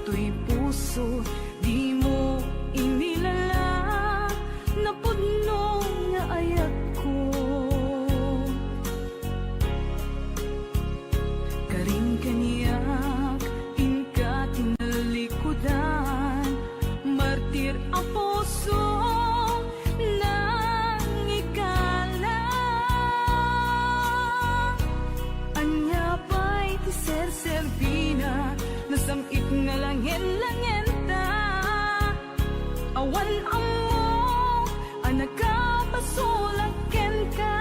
to'y puso, di mo inilala na pudno nga ayat ko. Karing kaniyak, inka tinalikudan, martir ang puso nang ikala. Anya ba'y ti ser-serbina, nasamit nga langin-langin ta. Awan amo, anak ka pasulaken ka.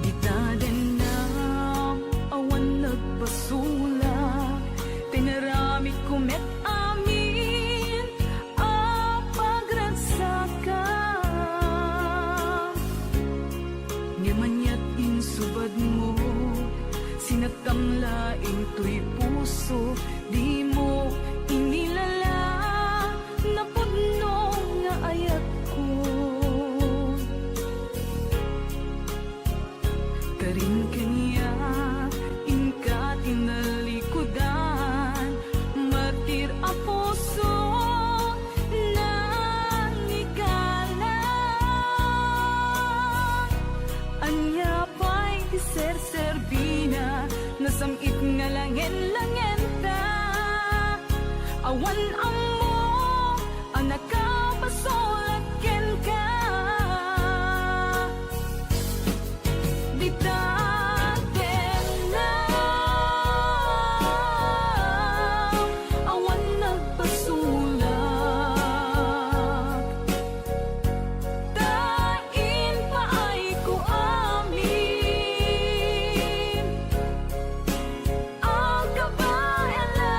Ditaden na, awan nagbasulak, tinarami kumet amin, pagragsakan. Ngimanyat insubad mo, sinatamlaing to'y puso, di mo inilala na pudno nga ayat ko. Karing kaniya, inka tinalikudan, martir ang puso nang ikala. Anya pa'y di ser-serbina, nasamit nga langin-langin ta. Awan amo, anak ka pasulaken ka. Ditaden na, awan nagpasulak, dain pa ay ko amin ang kabayalan.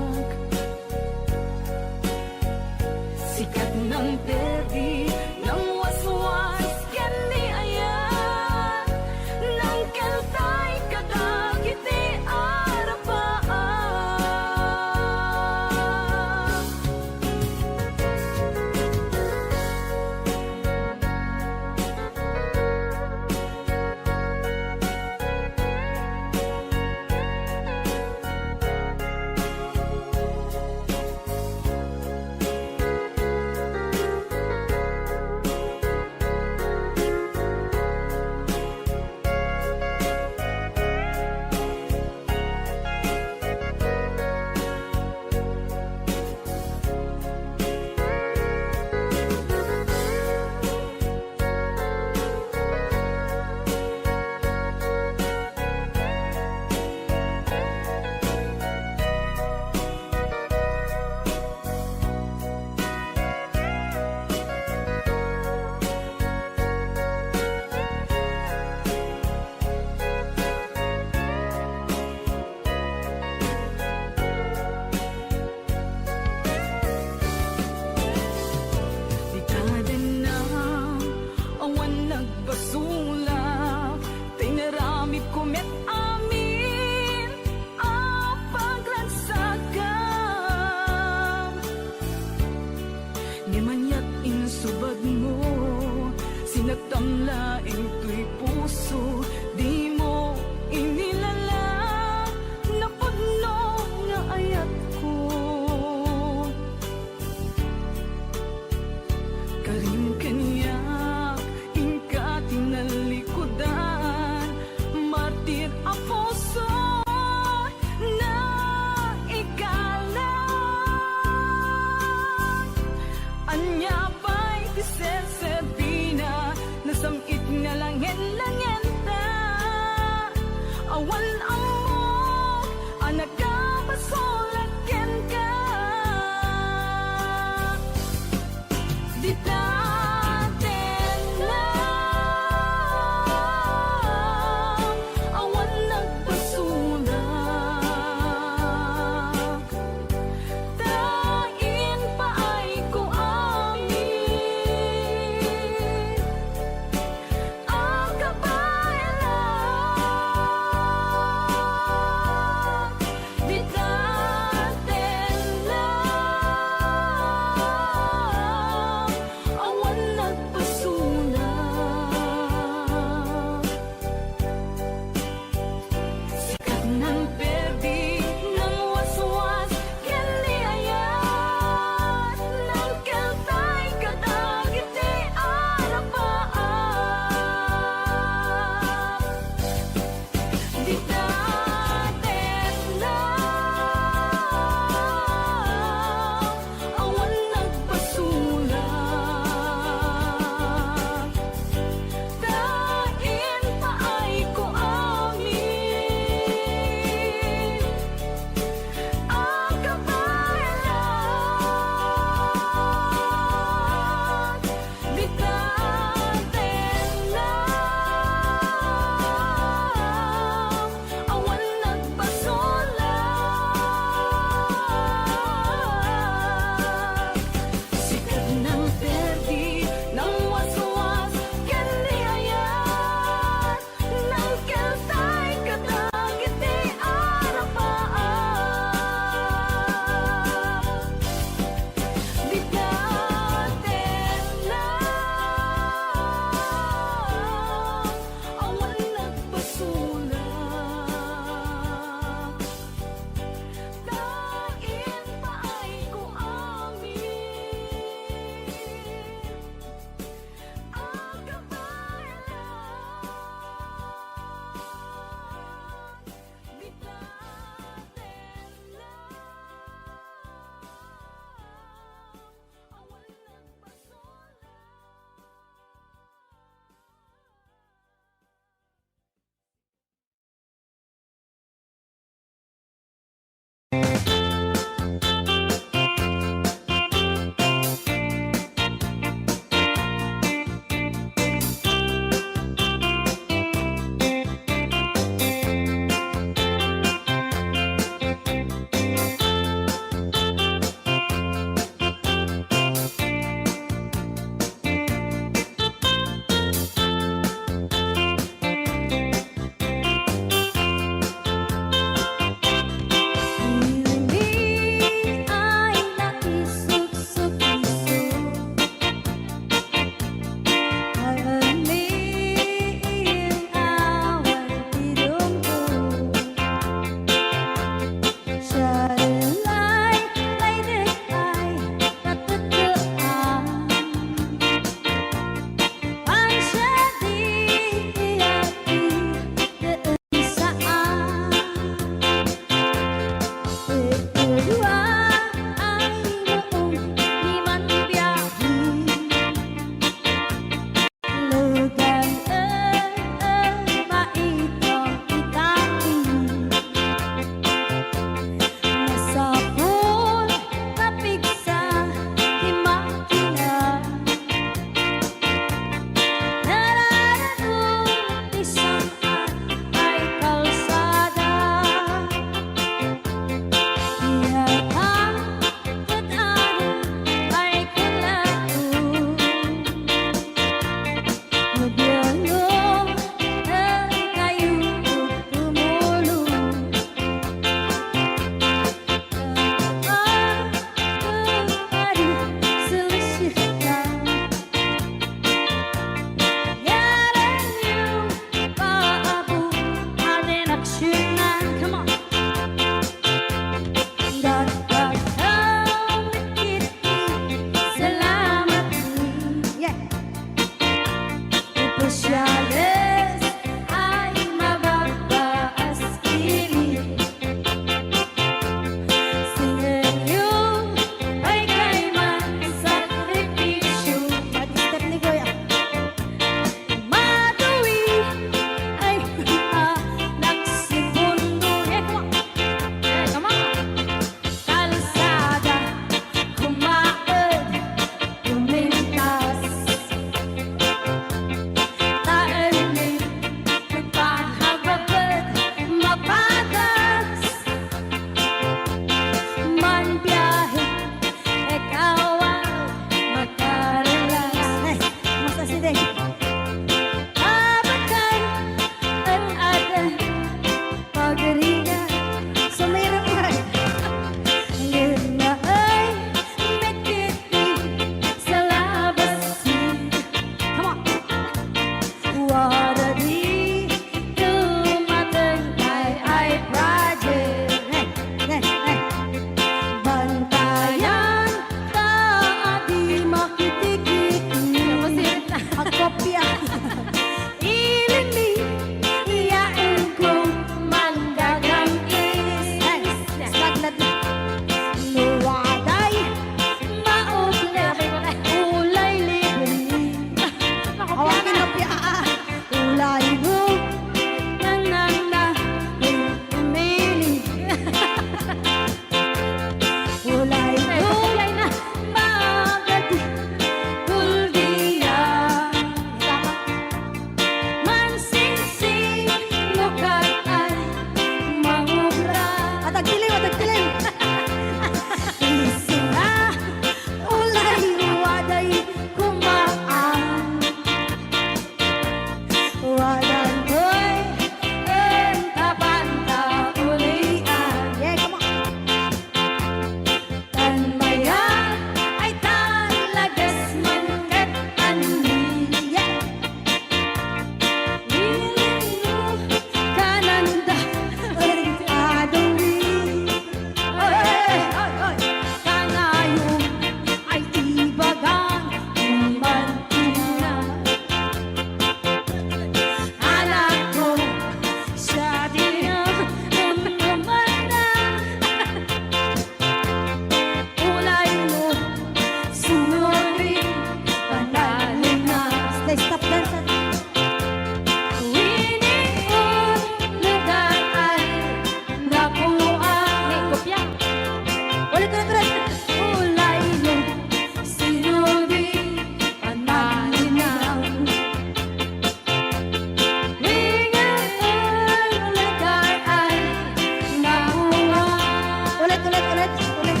ulit.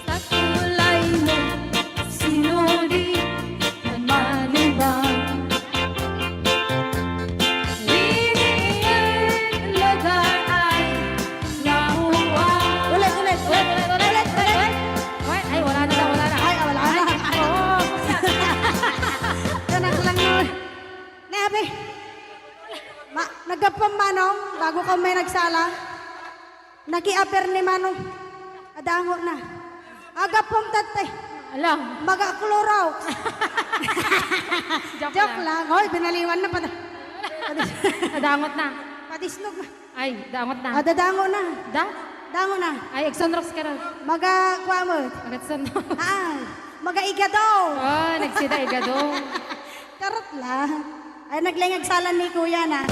Sa kulay mo, sinuri ng malibang. Winiin lugar ay nauwang. Ulit. Ay, wala na. Ay, wala na. Oo. Tanak lang nun. Nabi. Nagkapang manong, bago ka may nagsala. Naki-aper ni manong. Adango na. Agapong tate. Alam. Magakluraw. Joke Joke lang. Hoy, binaliwan na pa. Nadangot na. Patisnog na. Ay, dangot na. Dadango na. Da? Dango na. Ay, Exonrox ka rin. Magakuha mo. Agatson. Magaiga Oh, nagsida igado. Karot lang. Ay, naglingag salan ni kuya na.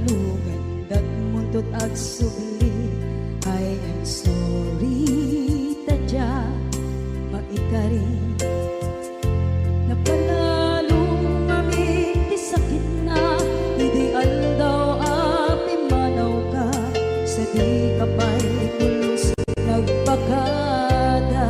kanugan dat muntot ag subli. I am sorry tadya maikari napanalo amin di sakit na ideal daw api manaw ka sa di kapay pulos nagpakada.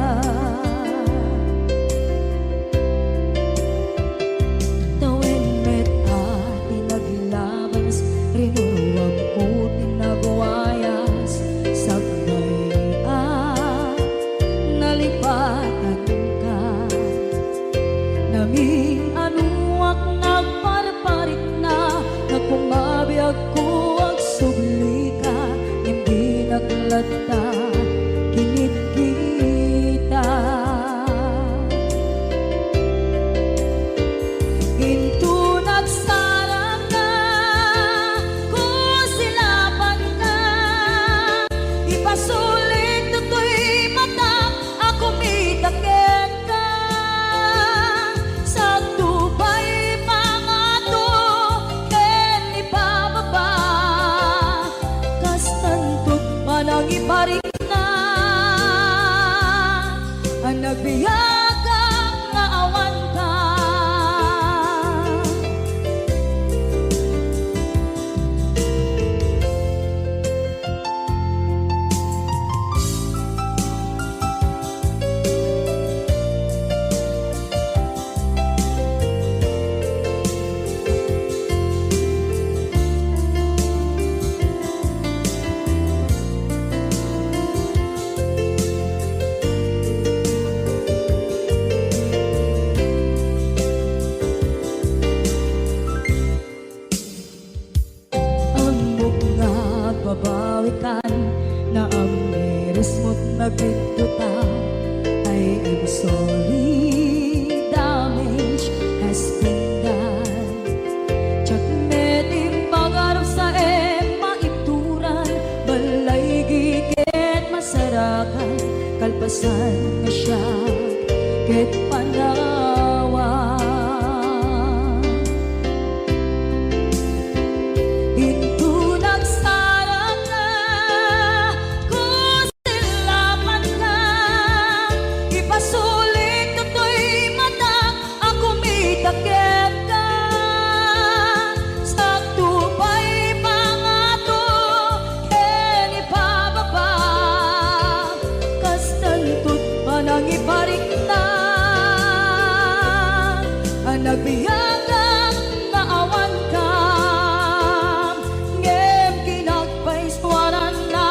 Tawin met ati naglabas rinuwag ko tinagwayas sagbay nalipatan ka naming anuak nagparparit na nagpumabiyag ko ang subli ka hindi naglata kinit kita. Ginto nagsarang na kung silapan ka ipasulit to'y mata ako mitakit ka sa tubay mga to ken ibababa kastantot manang iparik na ang nagbiyagang nga awan ka. Babawikan na ang meres mo't nagpituta. I am sorry, damage has been done. Tsak metim pagarap sa maituran balay giket masarakan kalpasan na siya ket panawa. Ito nagsarang na kung silapan ka ipasulit na to'y mata ako mitakit ka sa tubay mga to ken ibababa kastantot manang iparik na ang nagbiyagang naawan ka ngem kinagpaiswanan na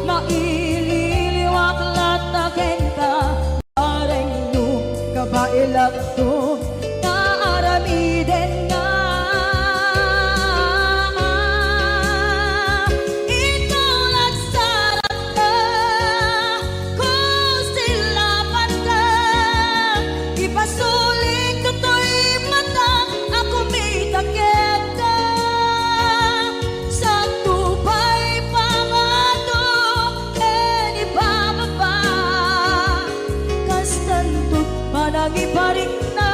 maililiwak lataken ka areng nung kabailak to naaramiden nga. Ikaw nagsarap na kung silapan ka ipasulit ko to'y mata ako mitakit ka sa tubay pangato ken ibababa kastantot manang iparik na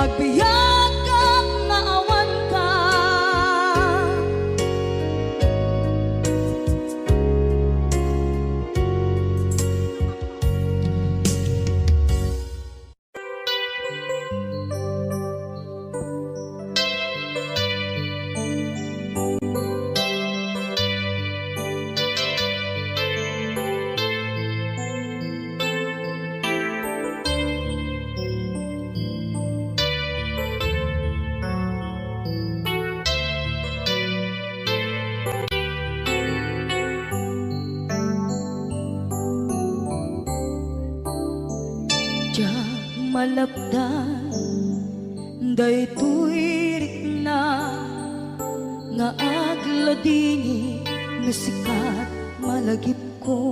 agbiyak kang naawan ka. Diyak malapdan daytoy rikna nga agladini nga sikat malagip ko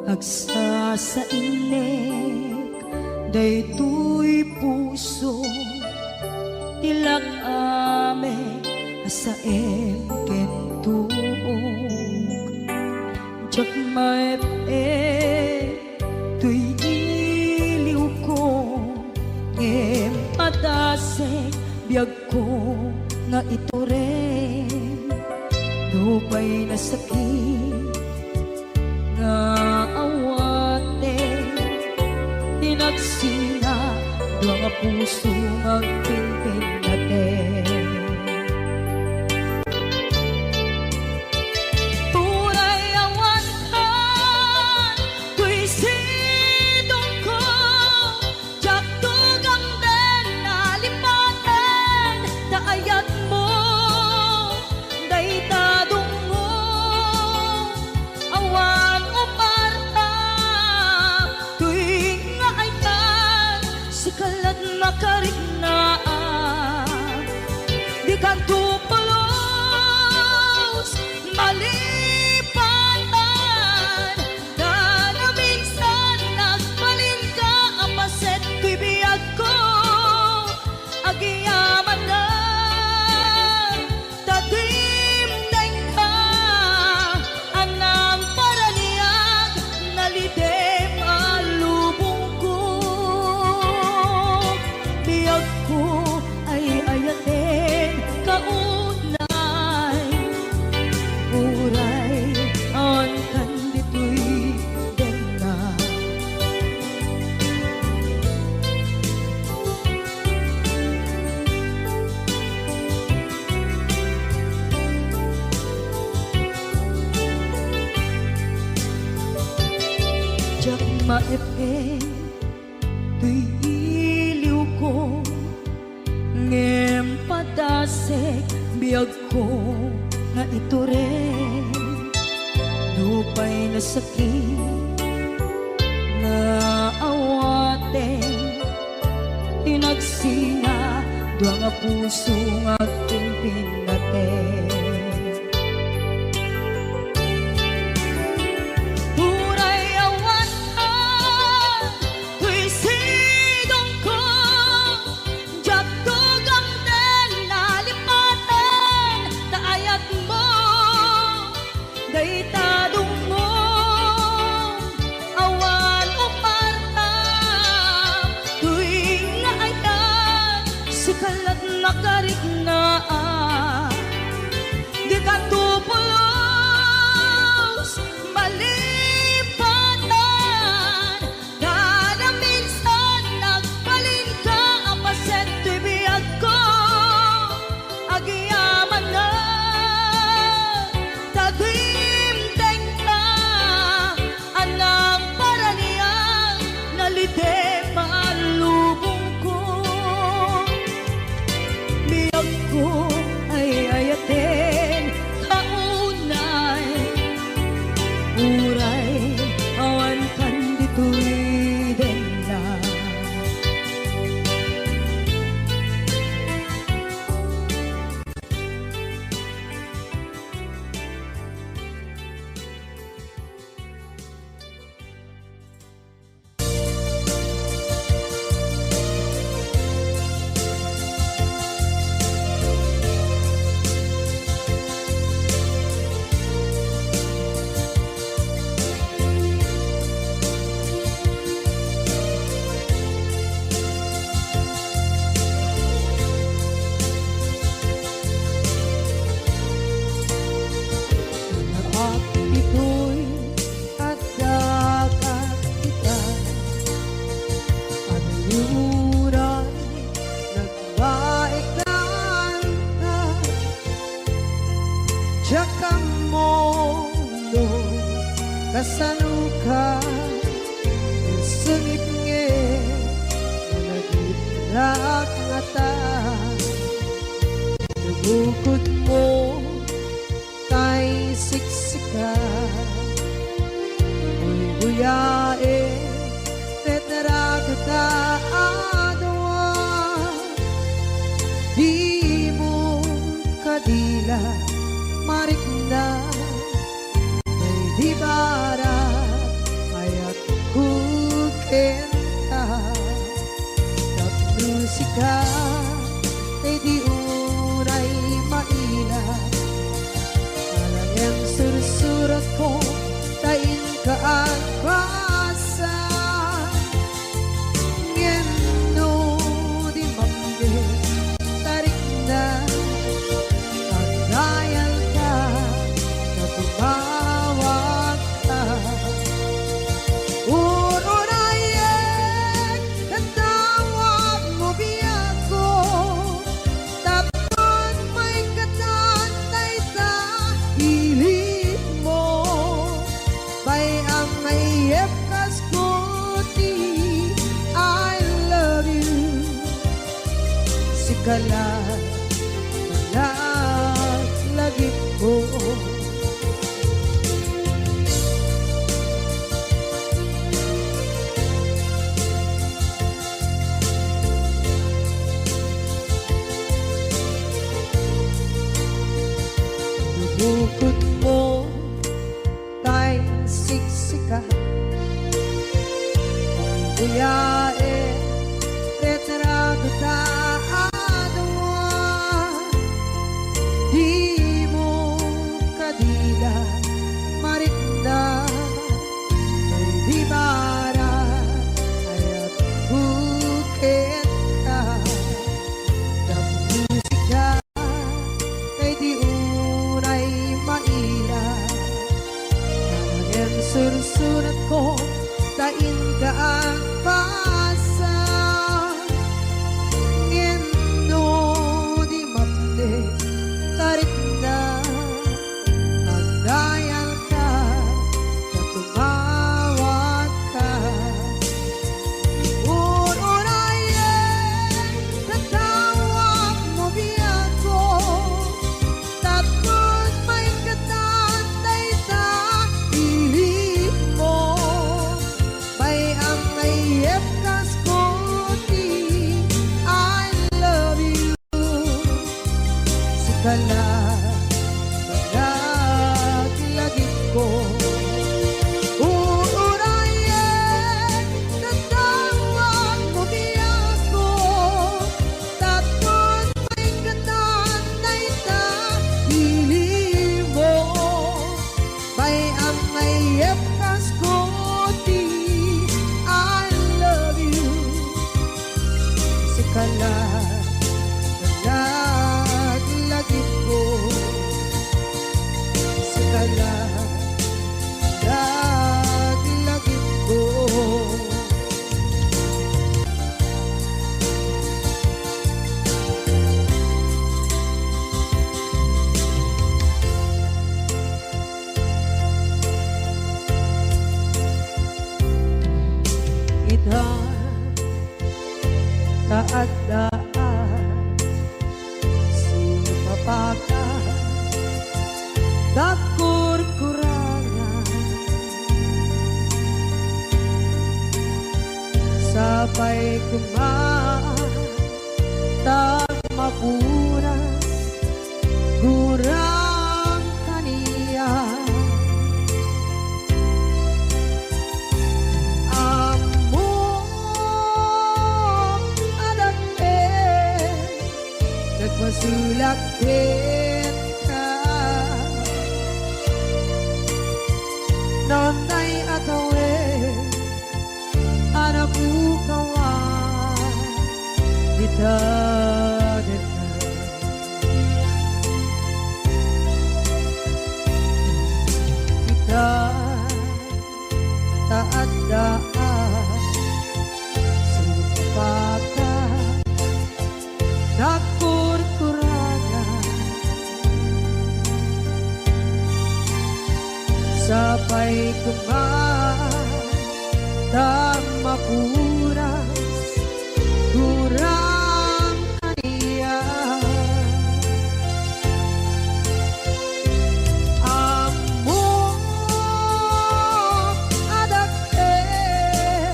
agsa sa inek daytoy puso tilak ame asaem ken tuog jak maep tuy iliw ko ngem padasek biyag ko nga ito rin Dupay na sakit nga awate Tinagsinga nga puso magpinpin natin Turay awantan Tuy sidong ko Jaktugang den nalipaten Daayat mo Daytadong mo Awan umarta Tuy nga ay tan Sikalat makariknaan Di kan tupulos malipatan Na minsan nagbalin ka apaset tuy biyag ko Agiyaman na Tadimdeng ka Anang paraniyag Nalidem alubong ko Biyag ko ay ayatin kaunay Uray ang kandito'y dena Jak maepeng tuy iliw ko ngem padasek biyag ko nga ito rin Dupay na sakit na awaten Tinagsinga dua nga puso nga pimpin natin Turay awantan tuy sidong ko Jaktugang den nalipaten Daayat mo Daytadong mo Awan umarta Tuy nga ayan Sikalat nakariknaan Di ka tupulos malipatan Na minsan nagbalin ka apaset tuy biyag ko Agiyaman na Tadimdeng ka Anang paraniyang Nalidem alubong ko Biyag ko ay ayatin kaunay Uray awan kandito'y dena At ito'y agdagat kita Ang yuray nagwaiklan ka Diyak ang mundo kasaluka Sungit nge Nagitrak nga ta Nabukod mo tay siksika Uy buyae Tetrago ta adwa Di mo kadila marikna May di bara Ayat kukenta Kat musika Ay di unay maila Yang sursurat ko tain kaagpasa Ngeno di mamde tarik na bukod mo kay siksika Buyae retrado ta adwa di mo kadila marikna ay di bara ayat bukit ka ng musika kay di unay maila nalagyan sursurat ko tain ka ang pasa ngendo di mapde tarik na ang dayal ka na tumawag ka uurayan natawag mo biyako tapos may katantay sa piling mo may ang mayep kas koti I love you sikala naglagit ko uurayan natawag mo biyako tapos may katantay sa piling mo may ang mayep kas koti I love you sikala naglagit ko sikala naglagit ko Idhan kaadaan sumapaka takur-kurangan sabay kumaan tagmapunas gurang kaniya nagmasulak din ka nonay atawin anak bukawan bitagin ka kita taadaan sumapaka nakur-kurangan sabay kumaan tagmapuras gurang kaniya amo adakten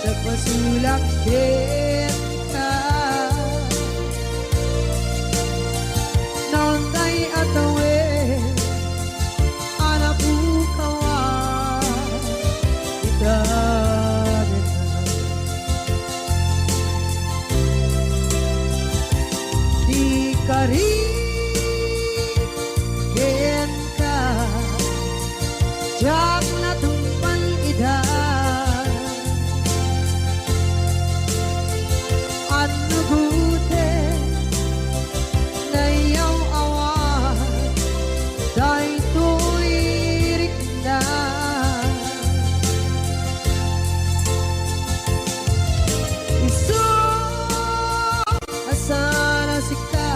nagmasulak din ka nonday atawin anak bukawan itagin di karigin ka jak na tumpan idan ano gute nayaw awan dahil tuwirik na iso asana sika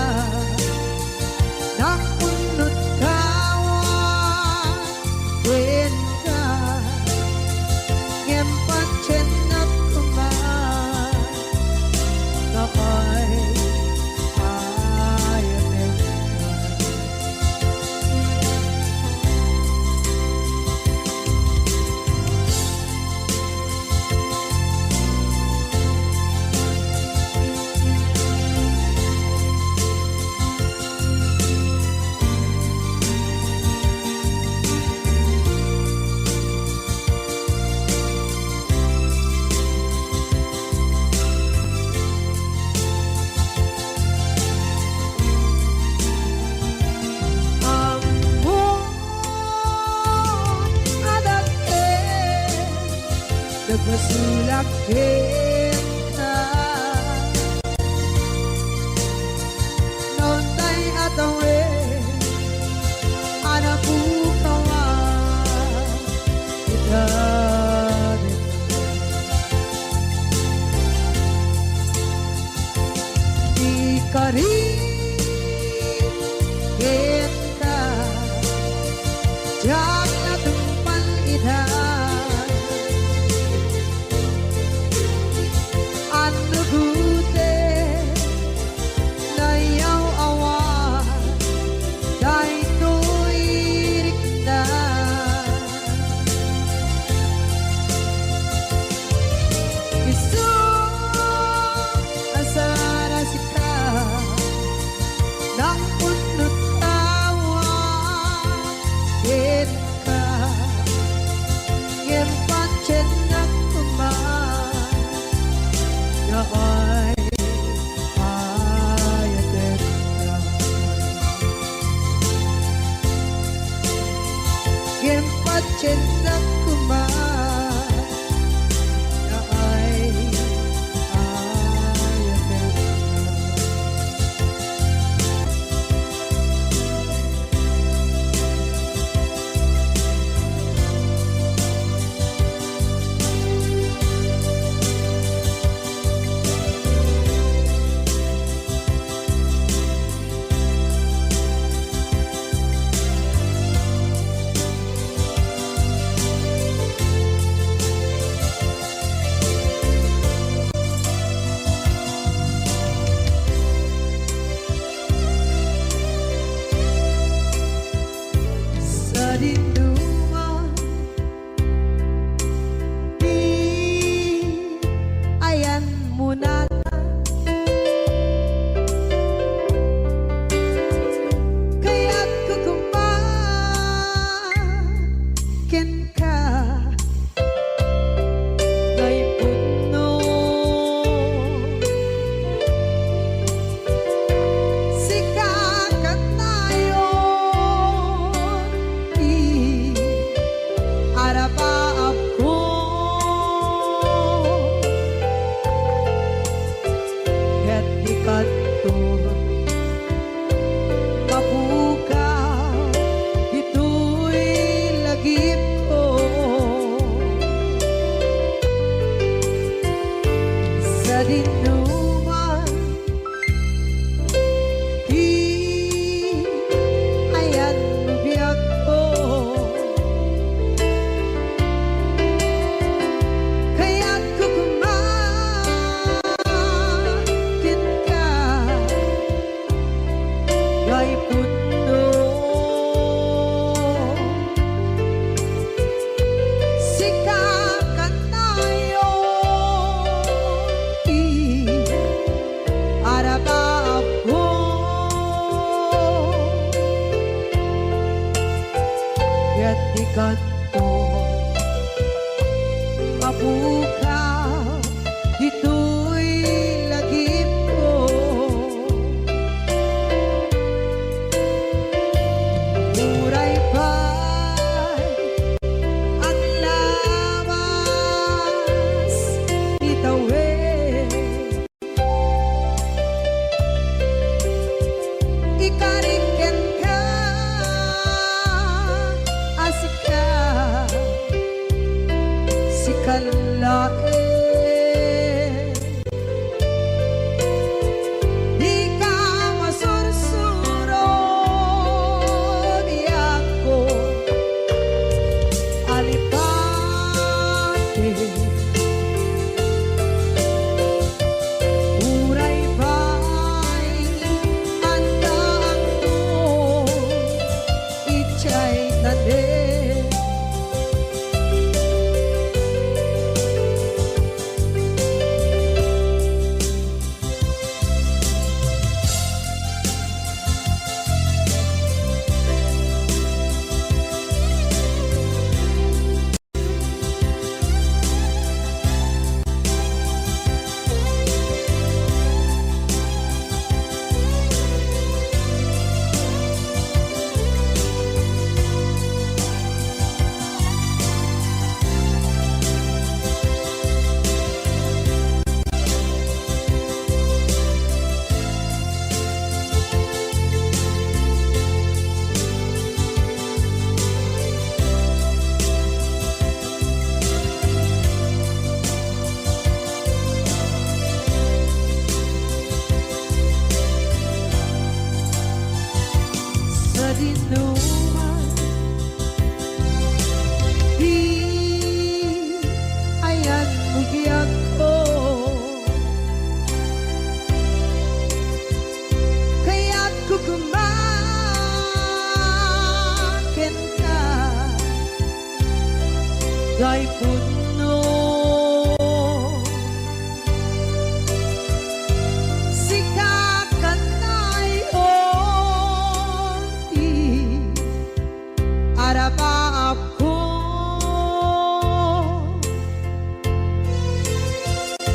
sulak kita non tay atawe anak bukawa kita di kari kita jangan tumpal ida anu gute na yaw awan dahil tuirik na isu asara sika ng punot tawa kita ngem pancen na kuman na ay ayaten na ngem pancen na kuman na ay ayaten na sa dinduman di ayan mo na kaya't kukumakin ka ngay puno sikakat tayo arapaap ko ket di kanto mapukaw ito'y lagip ko sa dinuman di ayan biyak ko kaya't kukumakin ka ngay puno sikakat tayo arapaap ko ket di kanto mapukaw ito'y lagip ko muray pa'y ang labas itawe ikariken ka asika sinuman. Di ayan bugyak ko, kaya't kukumakin ka gay puno. Arapa ako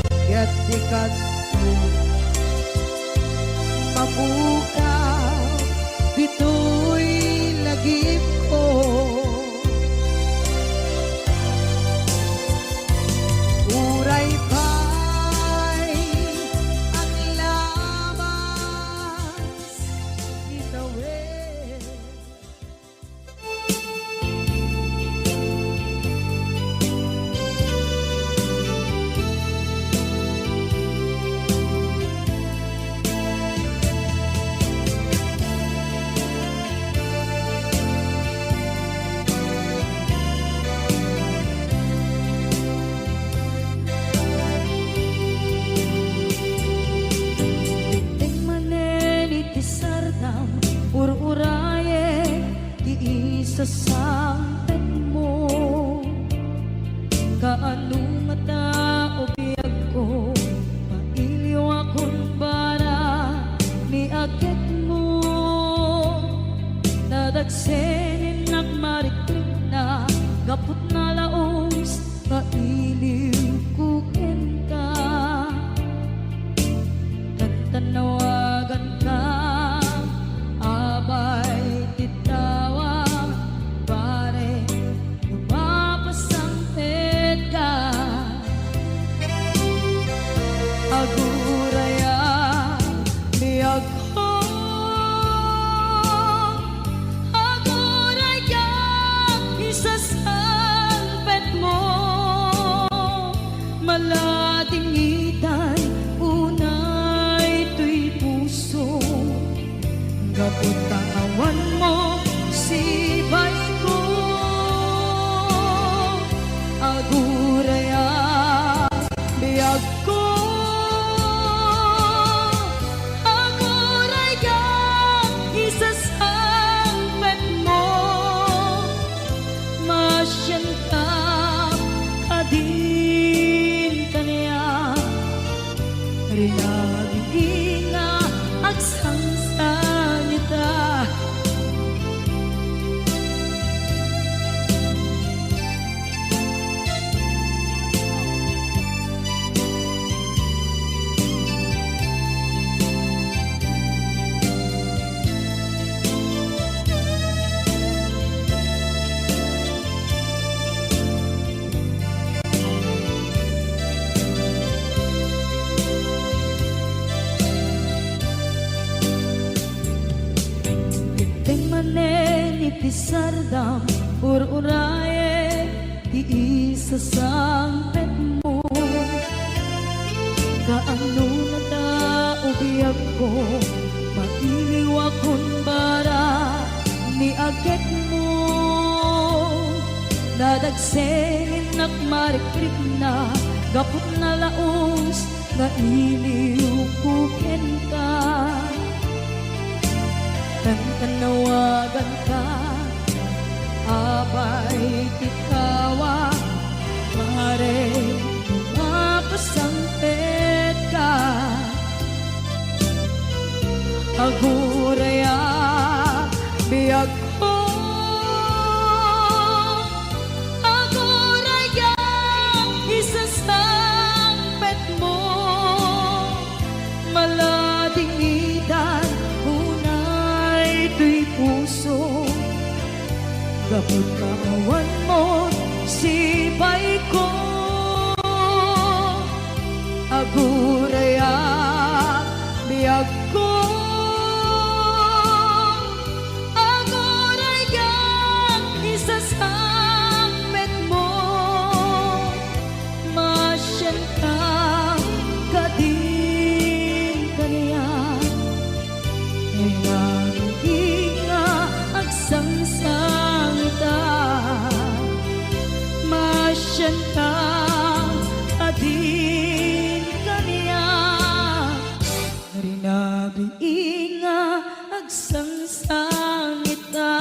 kaya't ikat mo mabukaw dito'y lagip ko. Uray pa'y ang lamas itawid. Ur-uraye di isa sampet mo, kaano nga tao biyag ko, mailiw akong bara ni akit mo. Nadagsenin nagmariklik na gapot na laos, mailiw kukin ka, tantanawagan ka. Abay titawa, pare, lumapasangpit ka. Aguraya, biyag ko. Aguraya, isasangpit mo. Malating itay, unay to'y puso. Kapot katawan mo, sibay ko. Aguraya, biyag ko. Aguraya, isasangpet mo. Masyan ka, kadin kaniya. Rinagin nga, agsangsan nita. Pisardam, ur-uraye, di isa sampet mo. Kaano na tao biyag ko, mailiw akong bara ni agit mo. Nadagsenin nagmarikrik na gapot na laos, na iliw kukin ka. Tanawagan ka, abay titawa, pare, mapasangpet ka. Aguraya, biyag ko. Aguraya, isasangpet mo. Malading idan, ito'y puso. Gapot kawan mo, sibay ko. Aguraya, biyag ko. Aguraya, isasangpet mo. Masyan ka, kadin kaniya. Inga sangsangita.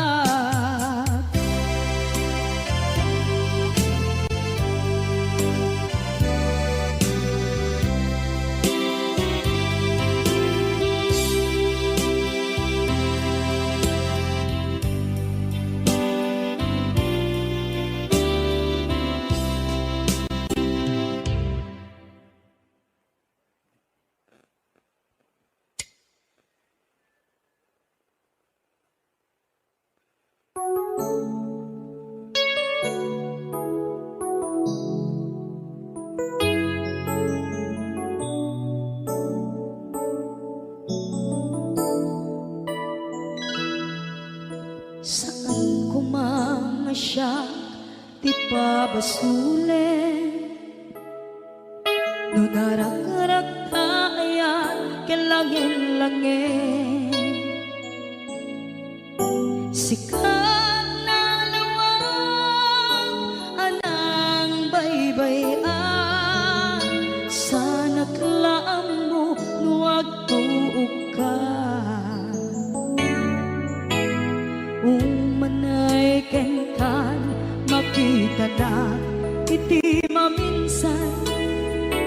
Saan ko mga siya ti pabasulin, no narak-rak tayan kelangin-langin. Sikat na lawang anang baybayan, sana klaam mo nuwag tuog ka. Umanay kenkan makita na iti maminsan,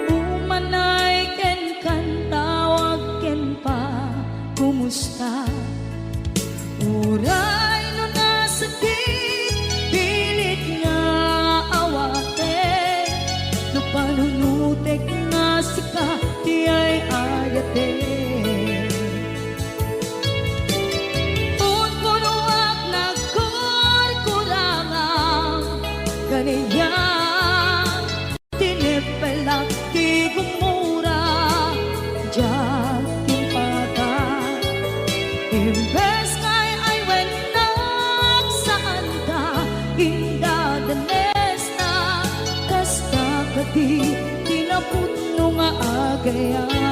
umanay kenkan tawag ken pa kumusta. Uray no nasakit pilit nga awate, no panunutek nga sika di ay ayate. Kaniya tinipelak di gumura diyan timpagan. Imbes ngay ay wenak saan ka indadanes na, kasta ka di tinaputno nga agayan.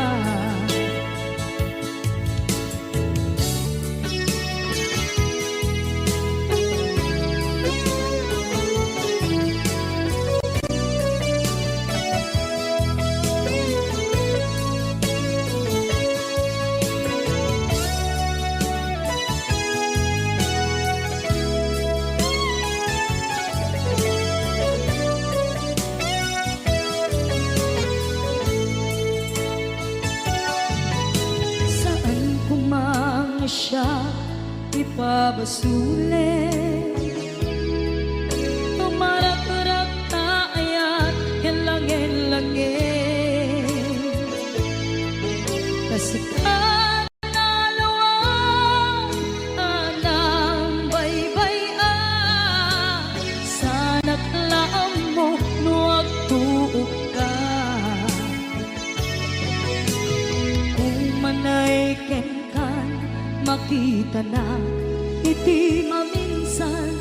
Siya ipabasulit, tumarak-rak taayat kelangin-langin. Kasikat na lawang anang baybayan, sana klaam mo nuwag tuog ka. Umanay kenkan makita na iti maminsan,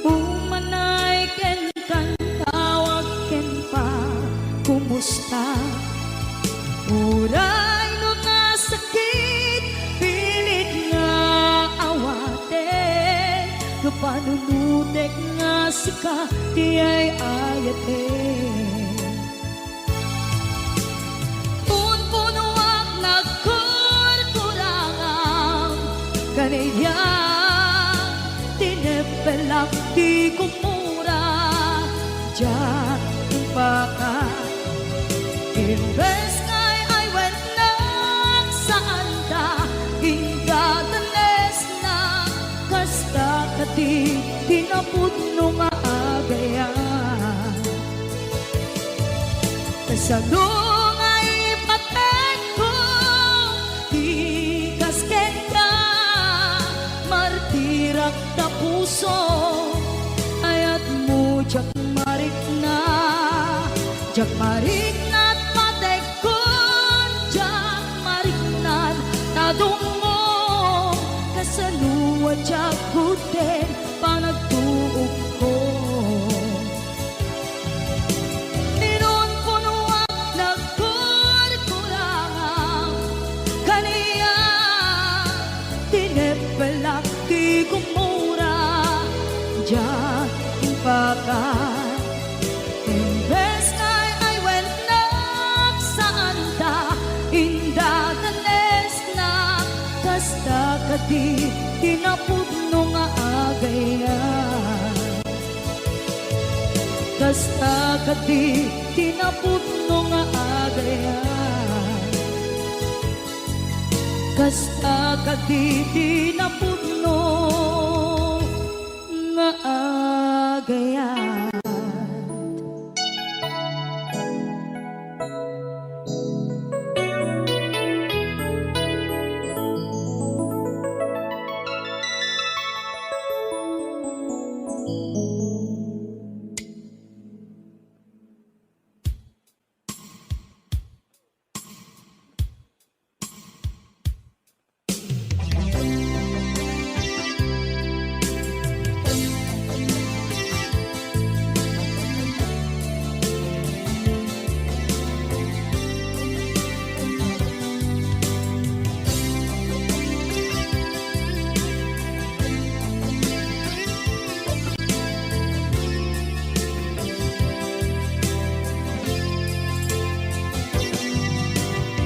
umanay ken kan tawag ken pa kumusta. Uray no nasakit pilit nga awate, no panunutek nga sika di ay ayate. Kaniya tinipelak di kumura diyan timpakan. Imbes ngay ay wenak saan ka indadanes na, kasta ka di tinaputno nga agayan. Kasanong ay patek ko di kasken ka, martirak na puso ayat mo jak marik na at patek ko jak marik na tadungo, kasaluwa jak kuten panagtuog ko. Inon punuak nagkurkurangang kaniya tinipelak di kumura diyan timpakan. Imbes ngay ay wenak saan ta indadanes na, kasta ka kadi tinapudno nga agayan. Kasta kadi tinapudno nga agayan. Kasta kadi tinapudno nga agayan.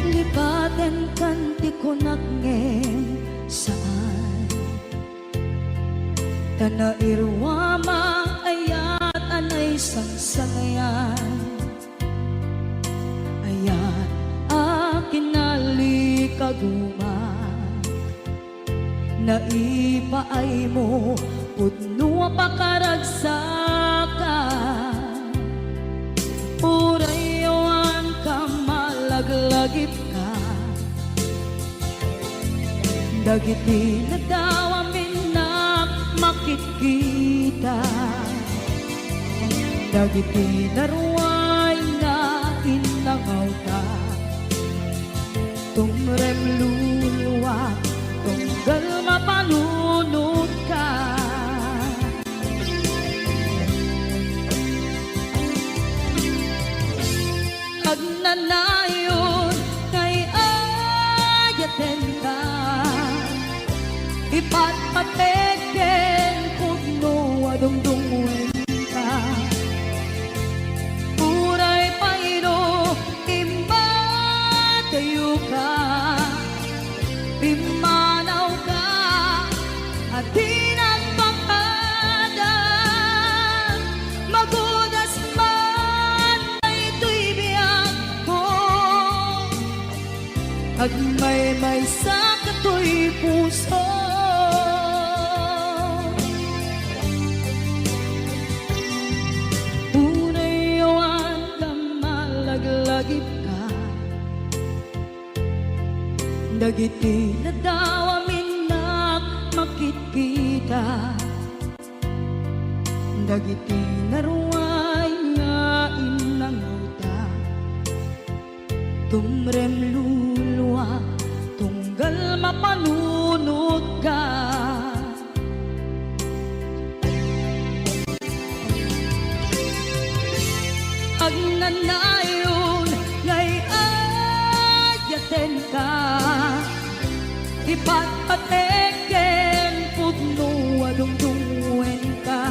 Lipaten kanti ko nagngem saan Tanairwama ayat anay sangsangayan. Ayat akin nalikaguman Naipaay mo pudno pakaragsakan. Urayawan ka malaglagip ka Dagiti nagdawa minak makikita. Dagiti naruay na inangaw ka. Tumrem luluwa tunggal mapalunod ka. Agnanayon kay ayaten ka. Ipatpateken pudno adungdungun ka. Uray paino imbatayo ka. Pimanaw ka at di nagpakadan. Magudas man na ito'y biyak ko. Agmay-may sa kato'y puso. Unayawan ka malaglagip ka. Dagiti nadawa minak makikita. Dagiti naruay nga inangauta. Tumrem luluwa tunggal mapanunod ka. Agnanayon ngay ayaten ka. Ipatpateken pudno adungdungen ka.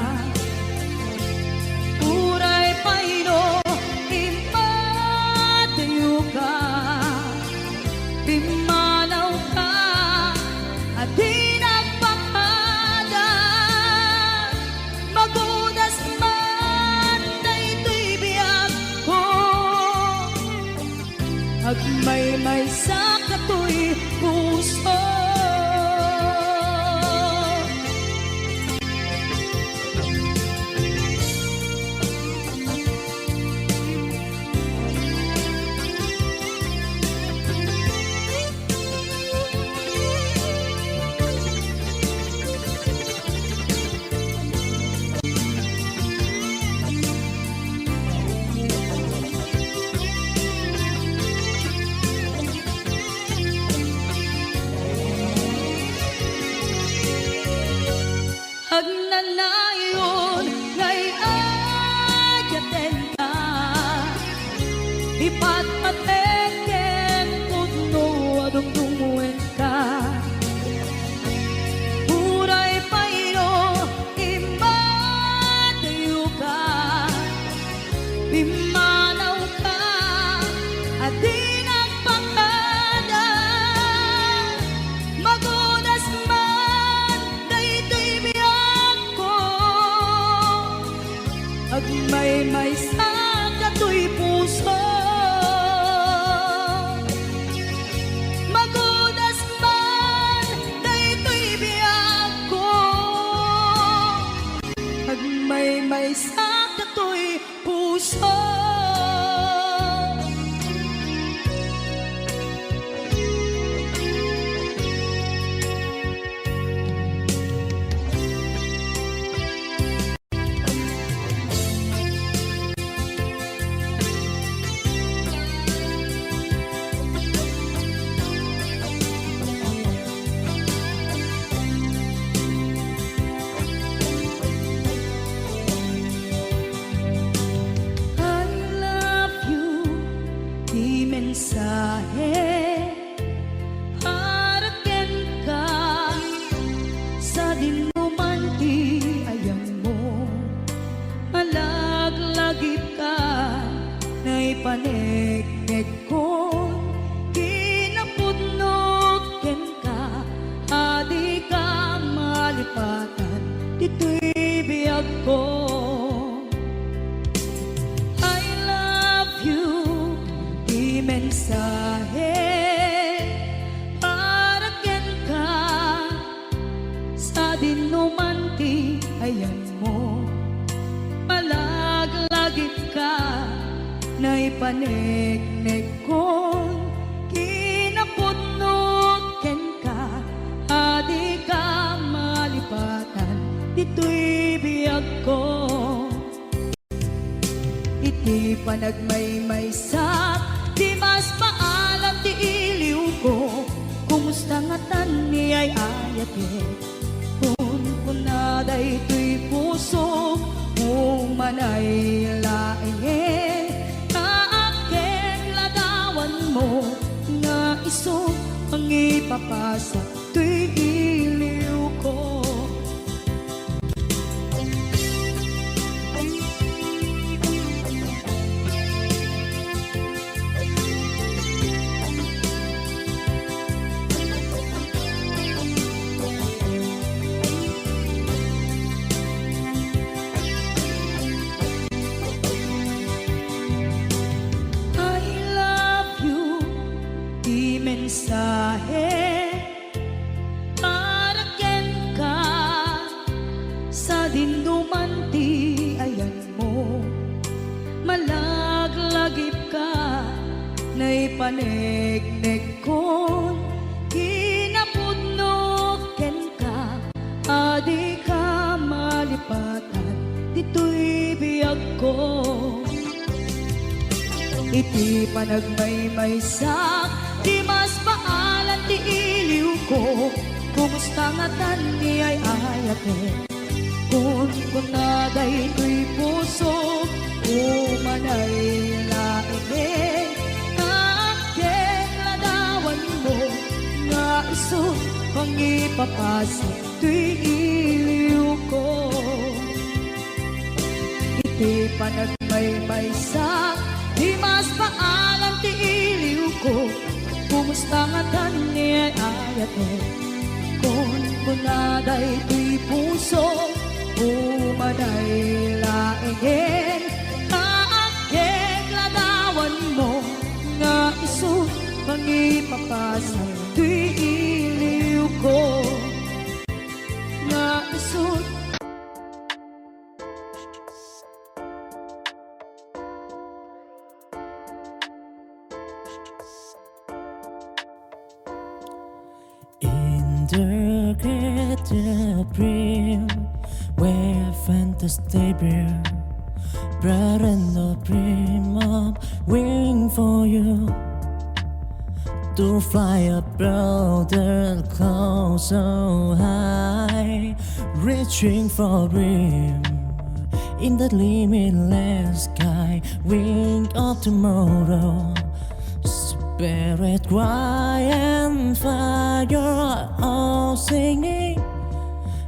sa dinumanti ayan mo malaglagip ka na ipanegnek kon kinapudnot ken ka adi ka malipatan dito'y biyag ko iti panagmaymaysak di mas paalam ti iliw ko kumusta nga tan ni ay ayate kun kunaday to'y puso umanay laeng kaaken ladawan mo nga iso ang ipapasa to'y iliw ko mensahe para ken ka sa dindumanti ayan mo malaglagip ka na ipanegnek kon kinapudno ken ka adi ka malipatan dito'y biyag ko iti panagmaymaysak di mas paalan ti iliw ko kumusta nga tan ni ay ayate kun kunaday to'y puso umanay laeng kaaken ladawan mo nga iso pang ipapasa to'y iliw ko iti panagmaymaysak di mas paalam ti iliw ko kumusta nga tan ni ay ayate kun kunaday to'y puso umanay laeng kaaken ladawan mo nga iso pang ipapasa to'y iliw ko nga iso the great brim where fantasy bear brought in the brim of wing for you to fly above the clouds so high reaching for brim in the limitless sky wing of tomorrow Spirit, cry and fire, all singing.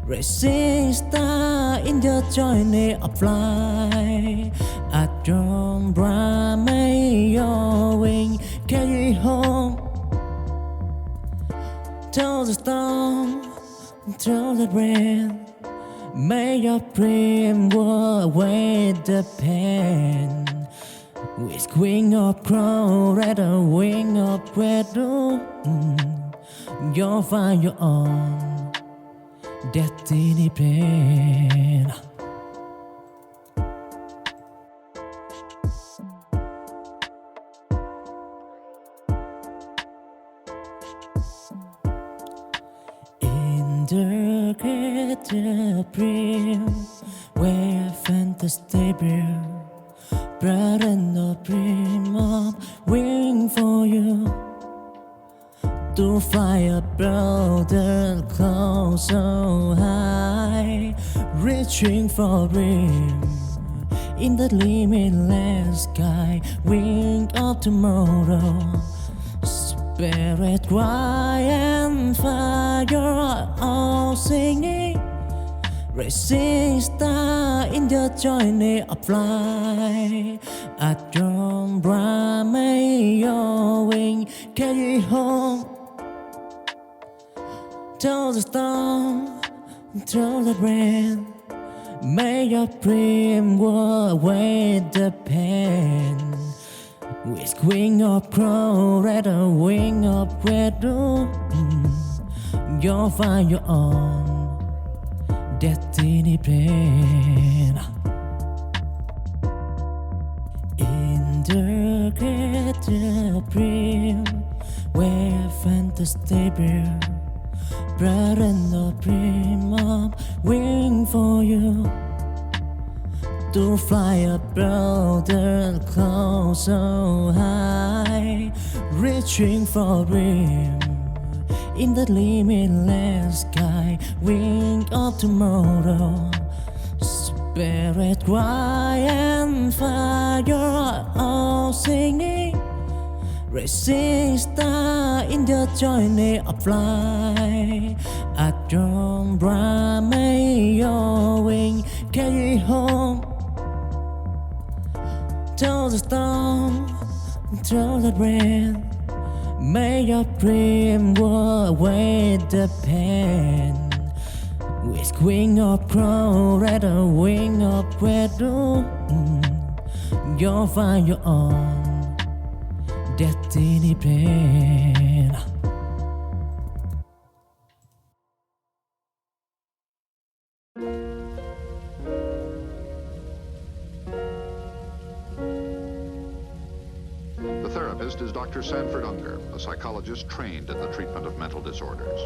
Resist in the journey of life. At your brand, may your wing carry home. Till the storm, till the rain. May your dream go away the pain. With wing of crow, red a wing of red, you'll find your own destiny plan. In the great brim, where fantasy bear. Brought in the brim of wing for you to fly above the clouds so high, reaching for brim in the limitless sky, wing of tomorrow. Spirit, cry and fire, all singing. Resist in the journey of life. At your brand, may your wing carry home. Till the storm, till the rain. May your dream go away the pain. With wing of crow, red a wing of red, you'll find your own destiny plan. In the greater dream where fantasy build, bright and no dream of wing for you to fly above the clouds so high, reaching for dream in the limitless sky, wing of tomorrow. Spirit, cry and fire, all singing, racing star in the journey of life. At your bright, may your wing carry you home to the storm, through the rain. May your dream go away the pain. With wing of crow, red a wing of red, you'll find your own destiny plan. The therapist is Dr. Sanford Unger, a psychologist trained in the treatment of mental disorders.